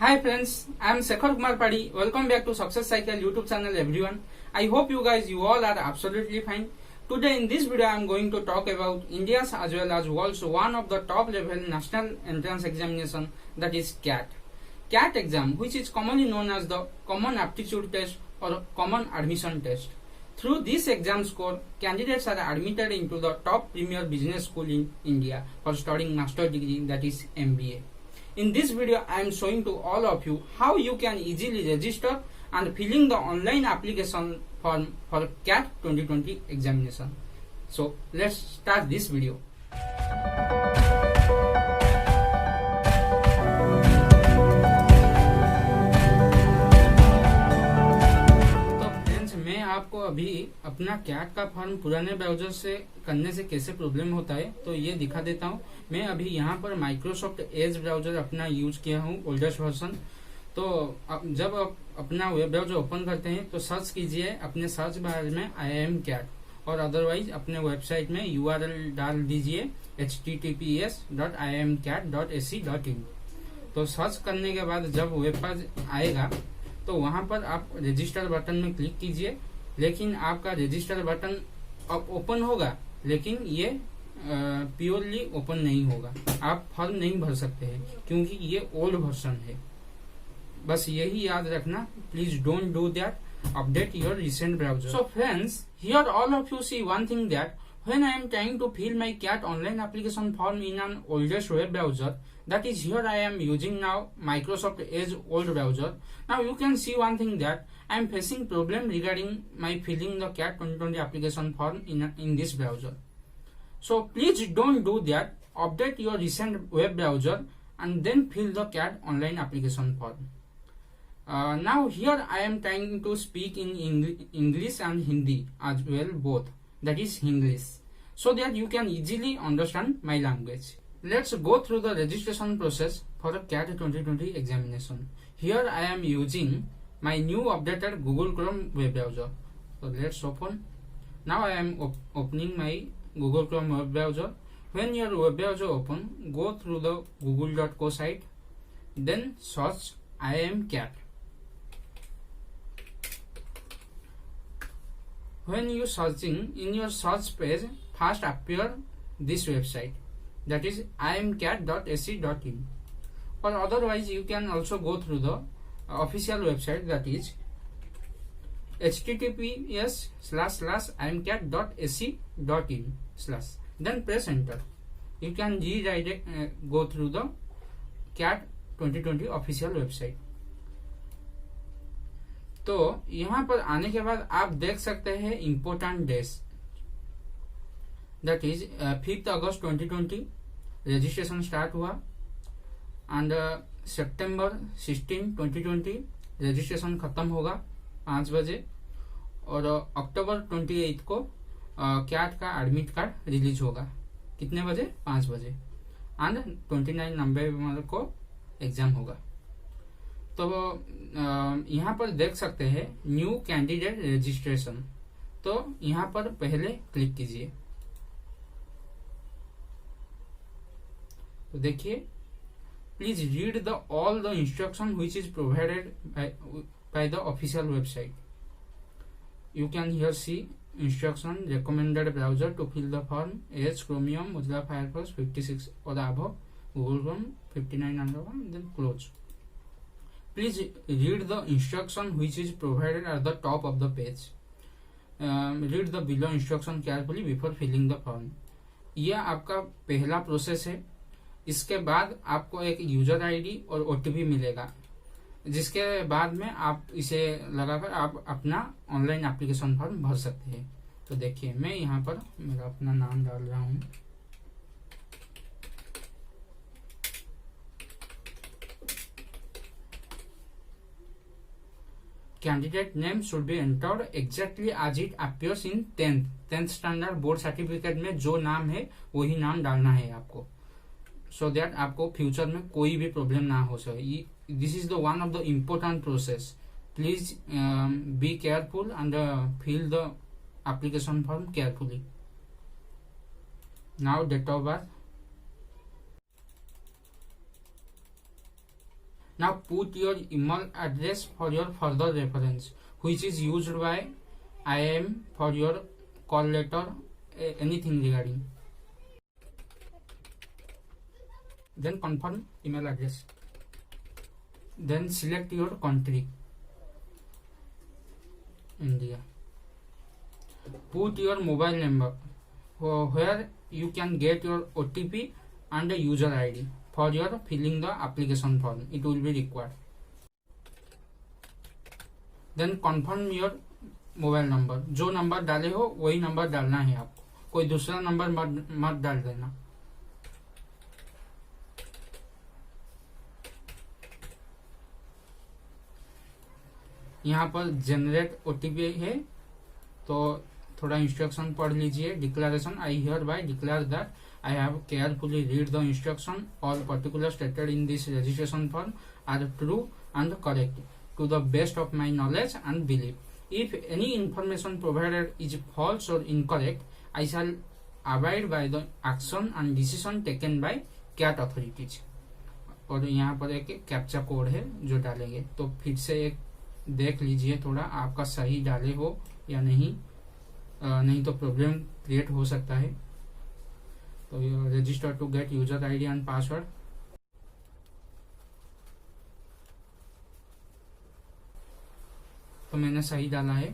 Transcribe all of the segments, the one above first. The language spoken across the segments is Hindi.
Hi friends, I am Shekhar Kumar Padi. Welcome back to Success Cycle YouTube channel everyone. I hope you all are absolutely fine. Today in this video I am going to talk about India's as well as world's one of the top level national entrance examination, that is CAT. CAT exam, which is commonly known as the Common Aptitude Test or Common Admission Test. Through this exam score, candidates are admitted into the top premier business school in India for studying master degree, that is MBA. In this video, I am showing to all of you how you can easily register and filling the online application form for CAT 2020 examination. So let's start this video. आपको अभी अपना कैट का फॉर्म पुराने ब्राउजर से करने से कैसे प्रॉब्लम होता है तो ये दिखा देता हूँ। मैं अभी यहाँ पर माइक्रोसॉफ्ट एज ब्राउजर अपना यूज किया हूँ, ओल्डेस्ट वर्जन। तो जब आप अपना वेब ब्राउजर ओपन करते हैं तो सर्च कीजिए अपने सर्च बार में IIM CAT और अदरवाइज अपने वेबसाइट में URL डाल दीजिए https://iimcat.ac.in। तो सर्च करने के बाद जब वेब पेज आएगा तो वहां पर आप रजिस्टर बटन में क्लिक कीजिए। लेकिन आपका रजिस्टर बटन अब ओपन होगा, लेकिन ये प्योरली ओपन नहीं होगा। आप फॉर्म नहीं भर सकते हैं क्योंकि ये ओल्ड वर्जन है। बस यही याद रखना, please don't do that, update your recent browser. So friends, here all of you see one thing that when I am trying to fill my CAT online application form in an oldest web browser, that is here I am using now Microsoft Edge old browser. Now you can see one thing that I am facing problem regarding my filling the CAT 2020 application form in this browser. So please don't do that. Update your recent web browser and then fill the CAT online application form. Now here I am trying to speak in English and Hindi as well, both. That is English, so that you can easily understand my language. Let's go through the registration process for the CAT 2020 examination. Here I am using my new updated Google Chrome web browser. So let's open. Now I am opening my Google Chrome web browser. When your web browser open, go through the google.co site, then search IIM CAT. When you searching, in your search page first appear this website, that is iimcat.ac.in, or otherwise you can also go through the official website, that is https://iimcat.ac.in/, then press enter. You can redirect go through the CAT 2020 official website. तो यहाँ पर आने के बाद आप देख सकते हैं important days, that is 5 August 2020 registration start हुआ एंड सितंबर 16 2020 रजिस्ट्रेशन खत्म होगा 5 बजे, और अक्टूबर 28 को कैट का एडमिट कार्ड रिलीज होगा। कितने बजे? 5 बजे। एंड 29 नवंबर को एग्जाम होगा। तो यहाँ पर देख सकते हैं न्यू कैंडिडेट रजिस्ट्रेशन, तो यहाँ पर पहले क्लिक कीजिए। तो देखिए, please read the all the instruction which is provided by the official website. You can here see instruction, recommended browser to fill the form Edge, Chromium, Mozilla Firefox 56 or above, Google Chrome 59 and above, then close. Please read the instruction which is provided at the top of the page. Read the below instruction carefully before filling the form. यह आपका पहला प्रोसेस है। इसके बाद आपको एक यूजर आईडी और OTP मिलेगा, जिसके बाद में आप इसे लगाकर आप अपना ऑनलाइन एप्लीकेशन फॉर्म भर सकते हैं। तो देखिए, मैं यहाँ पर मेरा अपना नाम डाल रहा हूँ। Candidate name should be entered exactly as it appears in 10th standard board certificate में जो नाम है वही नाम डालना है आपको, so that आपको फ्यूचर में कोई भी प्रॉब्लम ना हो सके। This is the one of the important process. Please be careful and fill the application form carefully. Now date of birth, Now put your email address for your further reference, which is used by IIM for your call letter, anything regarding. Then confirm email address. Then select your country, India. Put your mobile number where you can get your OTP and a user ID for your filling the application form. It will be required. Then confirm your mobile number, जो नंबर डाले हो वही नंबर डालना है आपको, कोई दूसरा नंबर मत डाल देना। यहाँ पर जनरेट ओटीपी है, तो थोड़ा इंस्ट्रक्शन पढ़ लीजिए। Declaration, I hear bye declare that I have carefully read the instruction. All particulars stated in this registration form are true and correct to the best of my knowledge and belief. If any information provided is false or incorrect, I shall abide by the action and decision taken by CAT authorities. और यहाँ पर एक कैप्चा कोड है जो डालेंगे, तो फिर से एक देख लीजिए थोड़ा आपका सही डाले हो या नहीं, नहीं तो प्रॉब्लम क्रिएट हो सकता है। तो register to get user ID and password, तो मैंने सही डाला है।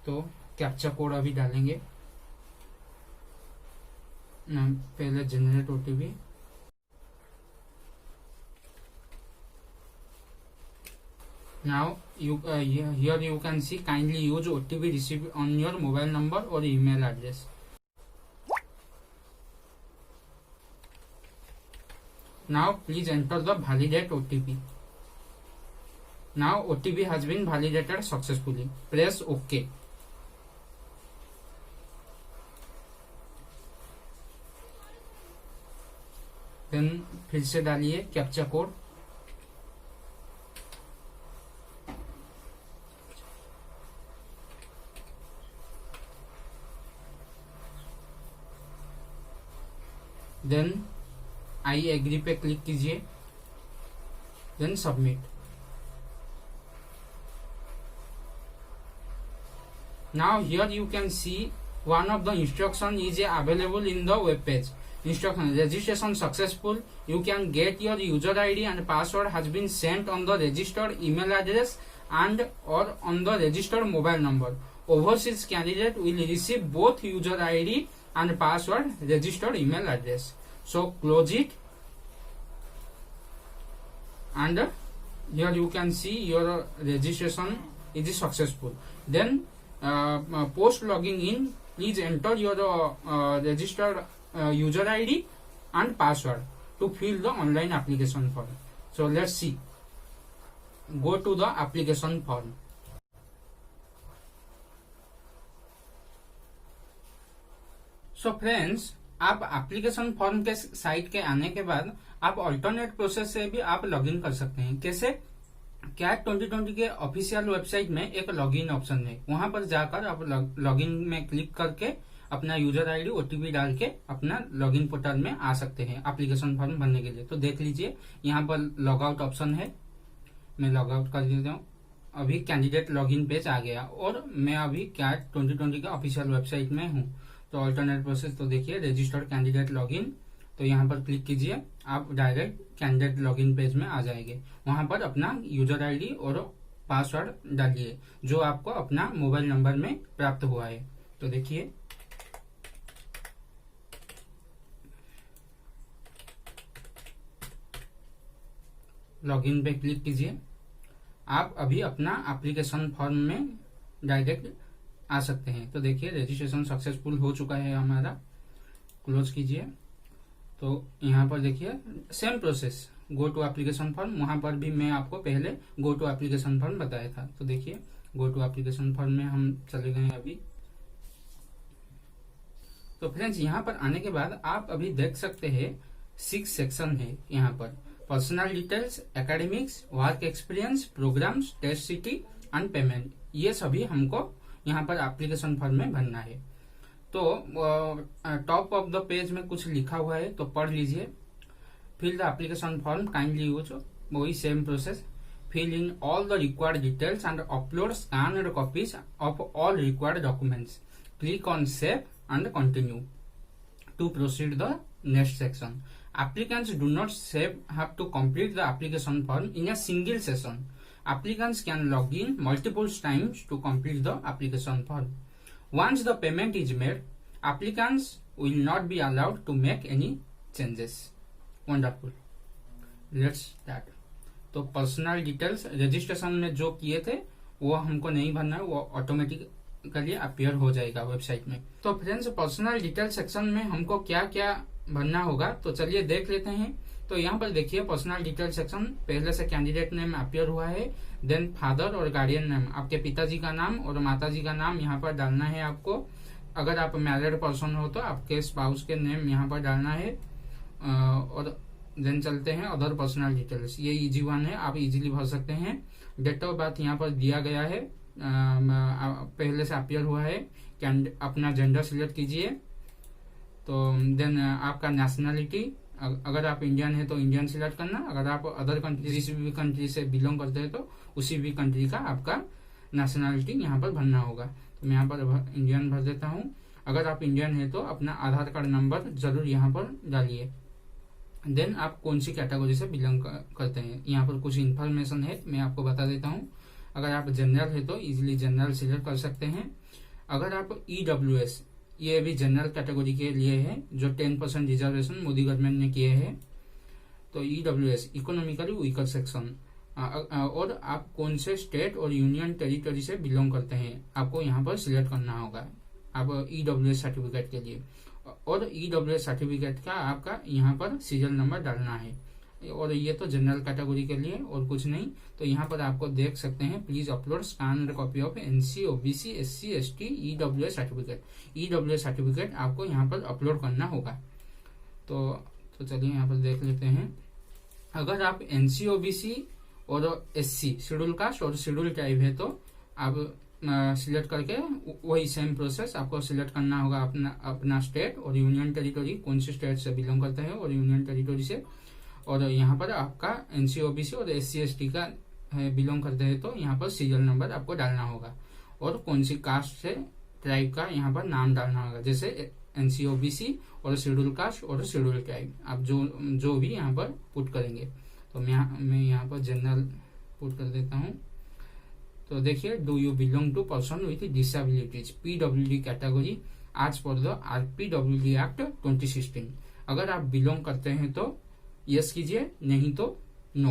तो कैप्चा कोड अभी डालेंगे, पहले generate OTP, now here you can see kindly use OTP received on your mobile number or email address. Now please enter the validate OTP. Now OTP has been validated successfully. Press OK. Then फिर से डालिए captcha code, then I agree पे क्लिक कीजिए, then submit. Now here you can see one of the instruction is available in the web page. Instruction: registration successful. You can get your user ID and password has been sent on the registered email address and or on the registered mobile number. Overseas candidate will receive both user ID and password registered email address. So close it, and here you can see your registration is successful. Then post logging in, please enter your registered user ID and password to fill the online application form. So let's see. Go to the application form. So friends, आप एप्लीकेशन फॉर्म के साइट के आने के बाद आप अल्टरनेट प्रोसेस से भी आप लॉगिन कर सकते हैं। कैसे? कैट 2020 के ऑफिशियल वेबसाइट में एक लॉगिन ऑप्शन है, वहां पर जाकर आप लॉगिन में क्लिक करके अपना यूजर आईडी ओटीपी डाल के अपना लॉगिन पोर्टल में आ सकते हैं एप्लीकेशन फॉर्म भरने के लिए। तो देख लीजिए यहाँ पर लॉग आउट ऑप्शन है, मैं लॉग आउट कर देता हूँ। अभी कैंडिडेट लॉगिन पेज आ गया और मैं अभी कैट 2020 के ऑफिशियल वेबसाइट में हूँ। तो अल्टरनेट प्रोसेस, तो देखिए रजिस्टर्ड कैंडिडेट लॉगिन, तो यहाँ पर क्लिक कीजिए, आप डायरेक्ट कैंडिडेट लॉगिन पेज में आ जाएंगे। वहां पर अपना यूजर आईडी और पासवर्ड डालिए जो आपको अपना मोबाइल नंबर में प्राप्त हुआ है। तो देखिए लॉगिन पे क्लिक कीजिए, आप अभी अपना एप्लीकेशन फॉर्म में डायरेक्ट आ सकते हैं। तो देखिए रजिस्ट्रेशन सक्सेसफुल हो चुका है हमारा, क्लोज कीजिए। तो यहाँ पर देखिए same process, go to application form, वहां पर भी मैं आपको पहले गो टू एप्लीकेशन फॉर्म बताया था। तो देखिए गो टू एप्लीकेशन फॉर्म में हम चले गए अभी। तो फ्रेंड्स यहाँ पर आने के बाद आप अभी देख सकते हैं 6 सेक्शन है यहाँ पर, personal details, academics, work experience, programs, test city and payment, ये सभी हमको यहाँ पर एप्लीकेशन फॉर्म में भरना है। तो टॉप ऑफ द पेज में कुछ लिखा हुआ है, तो पढ़ लीजिए। Fill the application form kindly use, वही same process. Fill in all the required details and upload scanned copies of all required documents. Click on Save and Continue to proceed the next section. Applicants do not have to complete the application form in a single session. Applicants can log in multiple times to complete the application form. Once the payment is made, applicants will not be allowed to make any changes. Wonderful. Let's start. तो पर्सनल डिटेल्स रजिस्ट्रेशन में जो किए थे वो हमको नहीं भरना है, वो ऑटोमेटिकली अपीयर हो जाएगा वेबसाइट में। तो फ्रेंड्स, पर्सनल डिटेल सेक्शन में हमको क्या क्या भरना होगा तो चलिए देख लेते हैं। तो यहाँ पर देखिए पर्सनल डिटेल सेक्शन, पहले से कैंडिडेट नेम अपीयर हुआ है, देन फादर और गार्डियन नेम, आपके पिताजी का नाम और माताजी का नाम यहाँ पर डालना है आपको। अगर आप मैरिड पर्सन हो तो आपके स्पाउस के नेम यहाँ पर डालना है। और देन चलते हैं अदर पर्सनल डिटेल्स, ये इजी वन है, आप इजीली भर सकते हैं। डेट ऑफ बर्थ यहाँ पर दिया गया है, पहले से अपीयर हुआ है। अपना जेंडर सिलेक्ट कीजिए। तो देन आपका नेशनलिटी, अगर आप इंडियन है तो इंडियन सिलेक्ट करना, अगर आप अदर कंट्री किसी भी कंट्री से बिलोंग करते हैं तो उसी भी कंट्री का आपका नेशनलिटी यहाँ पर भरना होगा। तो मैं यहाँ पर इंडियन भर देता हूँ। अगर आप इंडियन है तो अपना आधार कार्ड नंबर जरूर यहाँ पर डालिए। देन आप कौन सी कैटेगरी से बिलोंग करते हैं, यहाँ पर कुछ इन्फॉर्मेशन है, मैं आपको बता देता हूँ। अगर आप जनरल है तो इजीली जनरल सिलेक्ट कर सकते हैं। अगर आप EWS, ये भी जनरल कैटेगरी के लिए है, जो 10% रिजर्वेशन मोदी गवर्नमेंट ने किए हैं। तो EWS इकोनॉमिकली वीकर सेक्शन, और आप कौन से स्टेट और यूनियन टेरिटरी से बिलोंग करते हैं आपको यहाँ पर सिलेक्ट करना होगा आप EWS सर्टिफिकेट के लिए। और EWS सर्टिफिकेट का आपका यहाँ पर सीरियल नंबर डालना है। और ये तो जनरल कैटेगरी के लिए और कुछ नहीं। तो यहाँ पर आपको देख सकते हैं, please upload scanned copy of NC OBC SC ST EWS certificate. EWS certificate आपको यहाँ पर अपलोड करना होगा। तो चलिए यहाँ पर देख लेते हैं। अगर आप NC OBC और SC शेड्यूल कास्ट और शेड्यूल ट्राइब है तो आप सिलेक्ट करके वही सेम प्रोसेस आपको सिलेक्ट करना होगा अपना स्टेट और यूनियन टेरिटरी, कौन से स्टेट से बिलोंग करते हैं और यूनियन टेरिटरी से। और यहाँ पर आपका NC OBC और SC ST का बिलोंग करते हैं तो यहाँ पर सीरियल नंबर आपको डालना होगा। और कौन सी कास्ट से ट्राइब का यहाँ पर नाम डालना होगा, जैसे NC OBC और शेड्यूल कास्ट और शेड्यूल ट्राइब, आप जो भी यहाँ पर पुट करेंगे। तो मैं यहाँ पर जनरल पुट कर देता हूँ। तो देखिए, do you belong to person with disabilities PWD category as per the RPWD act 2016। अगर आप बिलोंग करते हैं तो यस कीजिए, नहीं तो नो।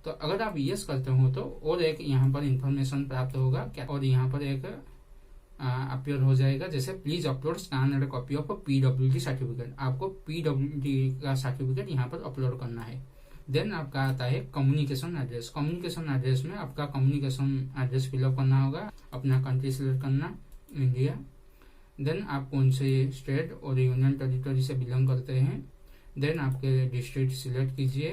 तो अगर आप यस करते हो तो और एक यहाँ पर इंफॉर्मेशन प्राप्त होगा और यहाँ पर एक अपीयर हो जाएगा, जैसे please upload scanned copy of PWD certificate. आपको PWD का सर्टिफिकेट यहाँ पर अपलोड करना है। देन आपका आता है कम्युनिकेशन एड्रेस। कम्युनिकेशन एड्रेस में आपका कम्युनिकेशन एड्रेस फिलअप करना होगा, अपना कंट्री सिलेक्ट करना, इंडिया। देन आप कौन से स्टेट और यूनियन टेरिटरी से बिलोंग करते हैं। देन आपके डिस्ट्रिक्ट सिलेक्ट कीजिए।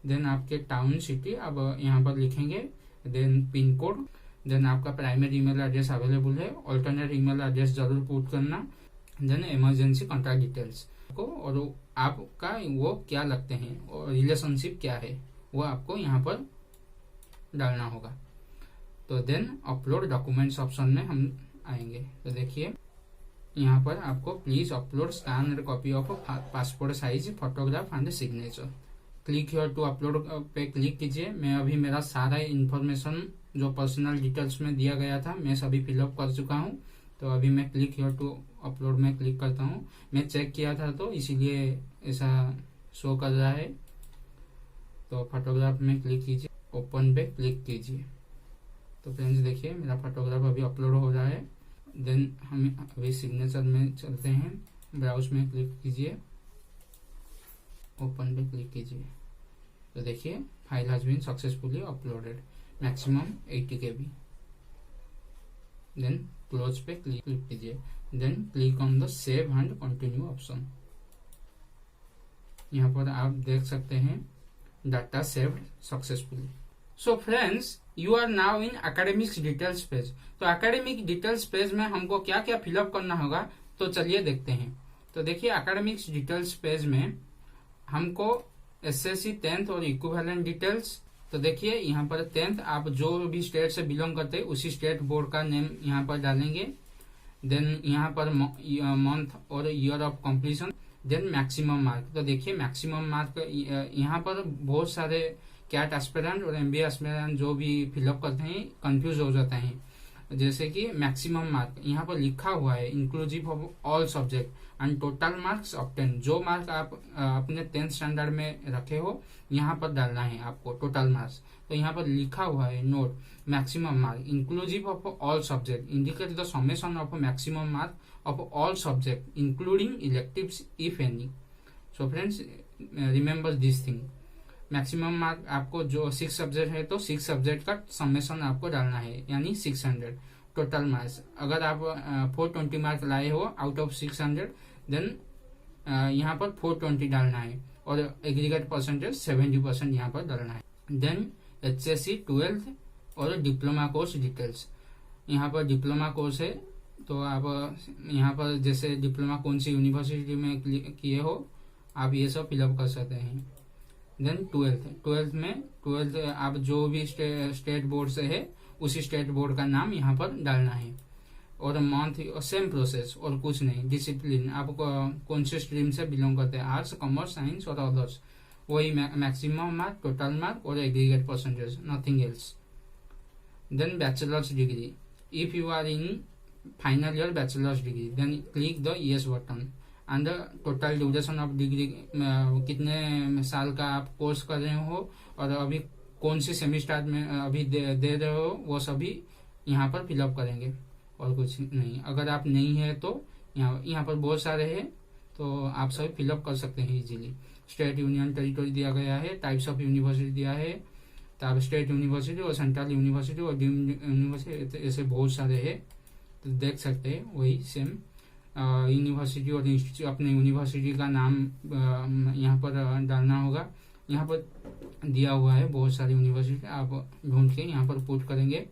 देन आपके टाउन सिटी अब यहाँ पर लिखेंगे। Then pin code. देन आपका प्राइमरी ईमेल एड्रेस अवेलेबल है, ऑल्टरनेट ईमेल एड्रेस जरूर पुट करना। देन इमरजेंसी कॉन्टैक्ट डिटेल्स को, और आपका वो क्या लगते हैं और रिलेशनशिप क्या है वो आपको यहाँ पर डालना होगा। तो देन अपलोड डॉक्यूमेंट्स ऑप्शन में हम आएंगे। तो देखिए यहाँ पर आपको please upload scanned copy of passport size photograph and signature. Click here to upload पे क्लिक कीजिए। मैं अभी मेरा सारा इंफॉर्मेशन जो पर्सनल डिटेल्स में दिया गया था मैं सभी फिलअप कर चुका हूँ। तो अभी मैं क्लिक हियर टू अपलोड में क्लिक करता हूँ। मैं चेक किया था तो इसीलिए ऐसा शो कर रहा है। तो फोटोग्राफ में क्लिक कीजिए, ओपन पे क्लिक कीजिए। तो फ्रेंड्स देखिए मेरा फोटोग्राफ अभी अपलोड हो रहा है। देन हम अभी सिग्नेचर में चलते हैं, ब्राउज में क्लिक कीजिए, ओपन पे क्लिक कीजिए। तो देखिए file has been successfully uploaded, maximum 80 KB। Then close पे क्लिक कीजिए। Then click on the save and continue option. यहाँ पर आप देख सकते हैं data saved successfully. So friends, you are now in academics details page. तो एकेडमिक डिटेल्स पेज में हमको क्या क्या फिलअप करना होगा तो चलिए देखते हैं। तो देखिए एकेडमिक्स डिटेल्स पेज में हमको एसएससी 10th और इक्विवेलेंट डिटेल्स। तो देखिए यहाँ पर 10th आप जो भी स्टेट से बिलोंग करते हैं उसी स्टेट बोर्ड का नेम यहाँ पर डालेंगे। देन यहाँ पर मंथ और year of completion, then maximum mark. तो देखिए मैक्सिमम मार्क यहाँ पर बहुत सारे कैट एस्पिरेंट और एमबीए एस्पिरेंट जो भी फिलअप करते हैं कंफ्यूज हो जाते हैं। जैसे कि मैक्सिमम मार्क यहाँ पर लिखा हुआ है inclusive of all subject and total marks obtain. जो मार्क आप अपने 10th स्टैंडर्ड में रखे हो यहाँ पर डालना है आपको टोटल मार्क्स। तो यहाँ पर लिखा हुआ है note maximum mark inclusive of all subject indicate the summation of maximum mark of all subject including electives if any. So friends remember this thing. Maximum mark आपको जो 6 सब्जेक्ट है तो 6 सब्जेक्ट का समेशन आपको डालना है यानी 600 टोटल मार्क्स। अगर आप 420 मार्क लाए हो आउट ऑफ 600 देन यहाँ पर 420 डालना है और एग्रीगेट परसेंटेज 70% यहाँ पर डालना है। देन HSC 12th और डिप्लोमा कोर्स डिटेल्स। यहाँ पर डिप्लोमा कोर्स है तो आप यहाँ पर जैसे डिप्लोमा कौन सी यूनिवर्सिटी में किए हो आप ये सब फिलअप कर सकते हैं। देन 12th में 12th आप जो भी स्टेट बोर्ड से है उसी स्टेट बोर्ड का नाम यहाँ पर डालना है और मंथ सेम प्रोसेस और कुछ नहीं। डिसिप्लिन आप कौन से स्ट्रीम से बिलोंग करते हैं, आर्ट्स, कॉमर्स, साइंस और अदर्स, वही मैक्सिमम मार्क, टोटल मार्क और aggregate percentage, nothing else. Then bachelors degree, if you are in final year bachelors degree then click the yes button and total duration of degree, कितने साल का आप कोर्स कर रहे हो और अभी कौन सी सेमिस्टर में अभी दे रहे हो वो सभी यहाँ पर फिलअप करेंगे और कुछ नहीं। अगर आप नहीं है तो यहाँ पर बहुत सारे हैं तो आप सभी फिलअप कर सकते हैं इजीली। स्टेट, यूनियन, टेरिटोरी दिया गया है, टाइप्स ऑफ यूनिवर्सिटी दिया है, तब स्टेट यूनिवर्सिटी और सेंट्रल यूनिवर्सिटी और डीम्ड यूनिवर्सिटी, ऐसे बहुत सारे है तो देख सकते हैं। वही सेम यूनिवर्सिटी और इंस्टीट्यूट, अपने यूनिवर्सिटी का नाम यहाँ पर डालना होगा। यहाँ पर दिया हुआ है बहुत सारी यूनिवर्सिटी, आप ढूंढ के यहाँ पर पुट करेंगे।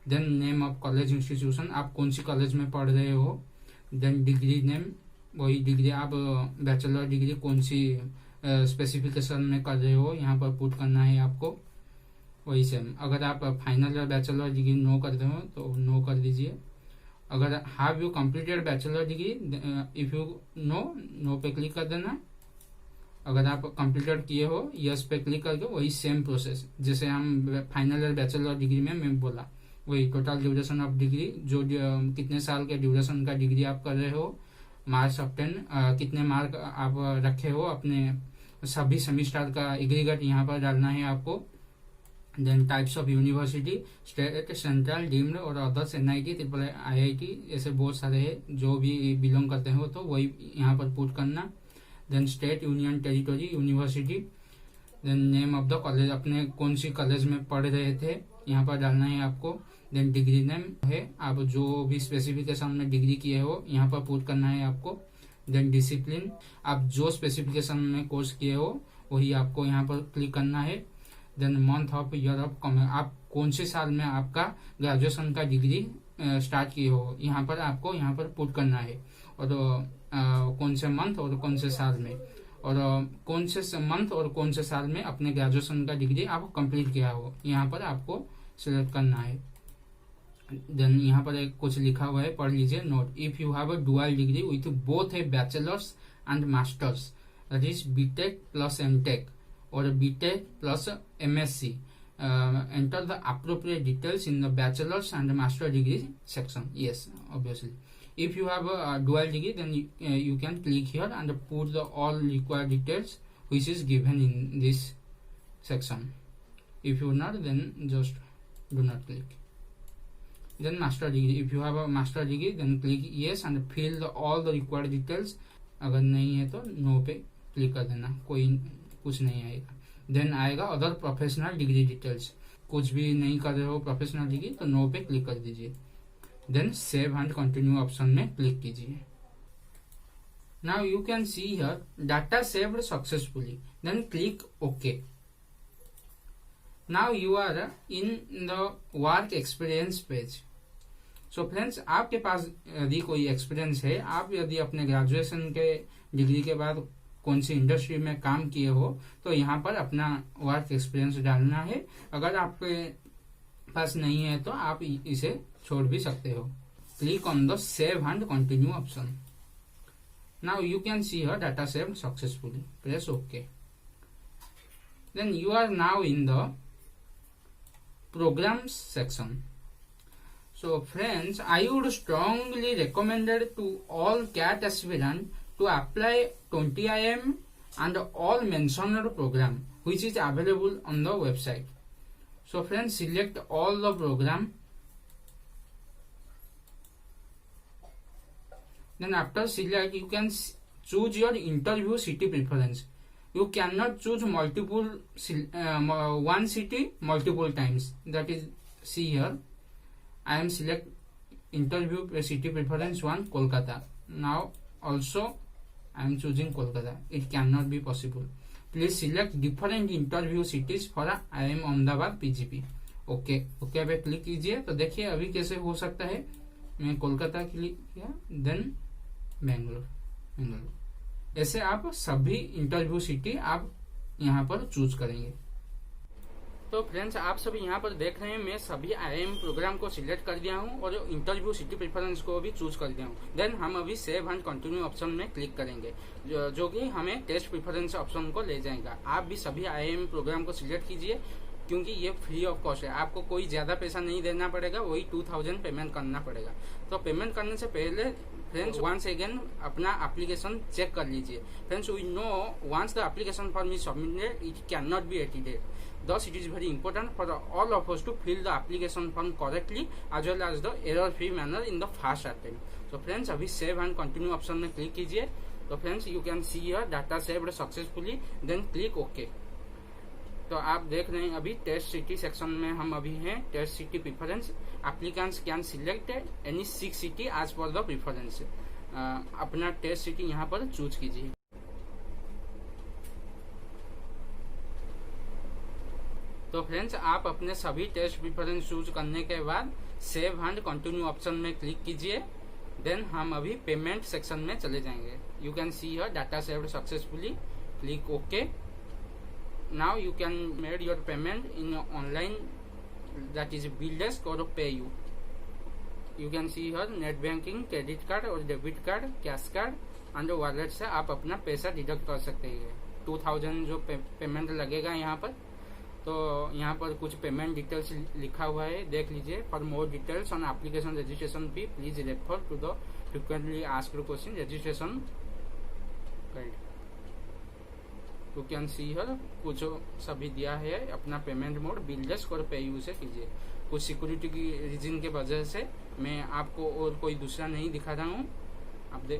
Then name of college institution, आप कौन सी कॉलेज में पढ़ रहे हो। देन डिग्री नेम, वही डिग्री आप बैचलर डिग्री कौन सी स्पेसिफिकेशन में कर रहे हो यहाँ पर पुट करना है आपको, वही सेम। अगर आप फाइनल या बैचलर डिग्री नो करते हो तो नो कर दीजिए। अगर have you completed bachelor degree, if you know पे क्लिक कर देना। अगर आप कंप्लीटेड किए हो यस पे क्लिक करके वही सेम प्रोसेस जैसे हम फाइनल या बैचलर डिग्री में मैं बोला, वही टोटल ड्यूरेशन ऑफ डिग्री, जो कितने साल के ड्यूरेशन का डिग्री आप कर रहे हो, मार्क्स ऑब्टेन, कितने मार्क आप रखे हो अपने सभी सेमिस्टर का एग्रीगेट यहाँ पर डालना है आपको। Then types of university, state, central, deemed और अदर्स, NIT, IIT, ऐसे बहुत सारे हैं जो भी बिलोंग करते हो तो वही यहाँ पर पुट करना। Then state, union, territory, university, then name of the college, अपने कौन सी कॉलेज में पढ़ रहे थे यहाँ पर डालना है आपको। देन डिग्री नेम है, आप जो भी स्पेसिफिकेशन में डिग्री किए हो यहाँ पर पुट करना है आपको। देन डिसिप्लिन, आप जो स्पेसिफिकेशन में कोर्स किए हो वही आपको यहाँ पर क्लिक करना है। Then month of year of, आप कौन से साल में आपका ग्रेजुएशन का डिग्री स्टार्ट किए हो यहाँ पर आपको यहाँ पर पुट करना है और कौन से मंथ और कौन से साल में, और कौन से मंथ और कौन से साल में अपने ग्रेजुएशन का डिग्री आप कंप्लीट किया हो यहाँ पर आपको सिलेक्ट करना है। देन यहाँ पर एक कुछ लिखा हुआ है, पढ़ लीजिए। Note, if you have a dual degree with both a bachelors and masters, that is BTech plus MTech और BTech plus MSc, enter the appropriate details in the bachelor's and master degree section. Yes, obviously. If you have a dual degree, then you can click here and put the all required details which is given in this section. If you not, then just do not click. Then master degree, if you have a master degree, then click yes and fill all the required details. अगर नहीं है तो no पे क्लिक कर देना, कोई कुछ नहीं आएगा। देन आएगा अदर प्रोफेशनल डिग्री डिटेल्स, कुछ भी नहीं कर रहे हो प्रोफेशनल डिग्री तो नो पे क्लिक कर दीजिए। Then save and continue option में क्लिक कीजिए। Now you can see here data saved successfully, then click okay. Now you are in the work experience page. So friends, आपके पास यदि कोई एक्सपीरियंस है, आप यदि अपने ग्रेजुएशन के डिग्री के बाद कौन सी इंडस्ट्री में काम किए हो, तो यहाँ पर अपना वर्क एक्सपीरियंस डालना है। अगर आपके पास नहीं है तो आप इसे छोड़ भी सकते हो। Click on the save and continue option. Now you can see your data saved successfully. Press okay. Then you are now in the programs section. So friends, I would strongly recommended to all CAT aspirant to apply 20 IM and all mentioned program which is available on the website. So friends, select all the program. Then after select, you can choose your interview city preference. You cannot choose multiple one city multiple times. That is, see here, I am select interview city preference 1 Kolkata. Now also I am choosing Kolkata. It cannot be possible. Please select different interview cities for I am Ahmedabad PGP. Okay पे क्लिक कीजिए। तो देखिए अभी कैसे हो सकता है। मैं कोलकाता क्लिक किया, देन बेंगलोर। ऐसे आप सभी इंटरव्यू सिटी आप यहाँ पर चूज करेंगे। तो फ्रेंड्स, आप सभी यहाँ पर देख रहे हैं, मैं सभी IIM प्रोग्राम को सिलेक्ट कर दिया हूँ और इंटरव्यू सिटी प्रेफरेंस को भी चूज कर दिया हूँ। देन हम अभी सेव एंड कंटिन्यू ऑप्शन में क्लिक करेंगे, जो कि हमें टेस्ट प्रेफरेंस ऑप्शन को ले जाएगा। आप भी सभी IIM प्रोग्राम को सिलेक्ट कीजिए, क्योंकि ये फ्री ऑफ कॉस्ट है। आपको कोई ज्यादा पैसा नहीं देना पड़ेगा, वही 2000 पेमेंट करना पड़ेगा। तो पेमेंट करने से पहले फ्रेंड्स वंस अगेन अपना एप्लीकेशन चेक कर लीजिए। Friends, we know once the application form is submitted, it can not be edited. Thus, it is very important for all of us to fill the application form correctly as well as the error-free manner in the first attempt. So, friends, अभी save and continue option में क्लिक कीजिए। तो friends, you can see here data saved successfully. Then click OK. तो आप देख रहे हैं अभी टेस्ट सिटी सेक्शन में हम अभी हैं। Test city preference, applicants can select any 6 city as per the preference. अपना टेस्ट सिटी यहाँ पर चूज कीजिए। तो फ्रेंड्स, आप अपने सभी टेस्ट प्रेफरेंस चूज करने के बाद सेव एंड कंटिन्यू ऑप्शन में क्लिक कीजिए। देन हम अभी पेमेंट सेक्शन में चले जाएंगे। You can see here data saved successfully. Click okay. Now you can made your payment in online, that is BillDesk और PayU. You can see here net banking, credit card और debit card, cash card and wallet से आप अपना पैसा डिडक्ट कर सकते हैं। 2000 जो पेमेंट लगेगा यहाँ पर। तो यहाँ पर कुछ पेमेंट डिटेल्स लिखा हुआ है, देख लीजिए। For more details on application registration fee please refer to the frequently asked question registration guide. You can see here कुछ सभी दिया है। अपना पेमेंट मोड बिलडेस्क और पे यू से कीजिए। कुछ सिक्योरिटी की रीजन के वजह से मैं आपको और कोई दूसरा नहीं दिखा रहा हूँ। आप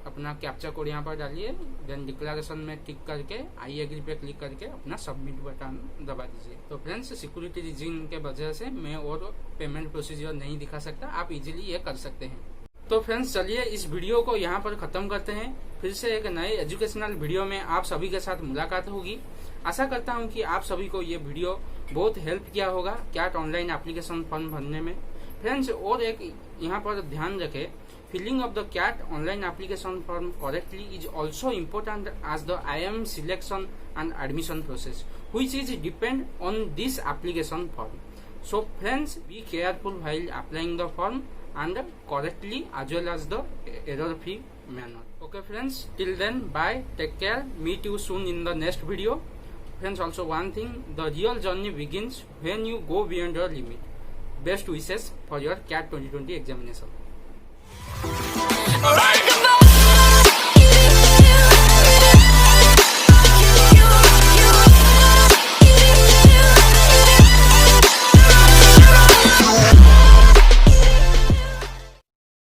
अपना कैप्चा कोड यहाँ पर डालिए, देन डिक्लेरेशन में टिक करके आई एग्री पे क्लिक करके अपना सबमिट बटन दबा दीजिए। तो फ्रेंड्स, सिक्योरिटी रीजन के वजह से मैं और पेमेंट प्रोसीजर नहीं दिखा सकता, आप इजीली ये कर सकते हैं। तो फ्रेंड्स, चलिए इस वीडियो को यहाँ पर खत्म करते हैं। फिर से एक नए एजुकेशनल वीडियो में आप सभी के साथ मुलाकात होगी। आशा करता हूँ कि आप सभी को ये वीडियो बहुत हेल्प किया होगा कैट ऑनलाइन एप्लीकेशन फॉर्म भरने में। फ्रेंड्स, और एक यहाँ पर ध्यान रखें, filling of the CAT online application form correctly is also important as the IIM selection and admission process, which is depend on this application form. So friends, be careful while applying the form and correctly as well as the error-free manner. Okay friends, till then, bye, take care, meet you soon in the next video. Friends, also one thing, the real journey begins when you go beyond your limit. Best wishes for your CAT 2020 examination.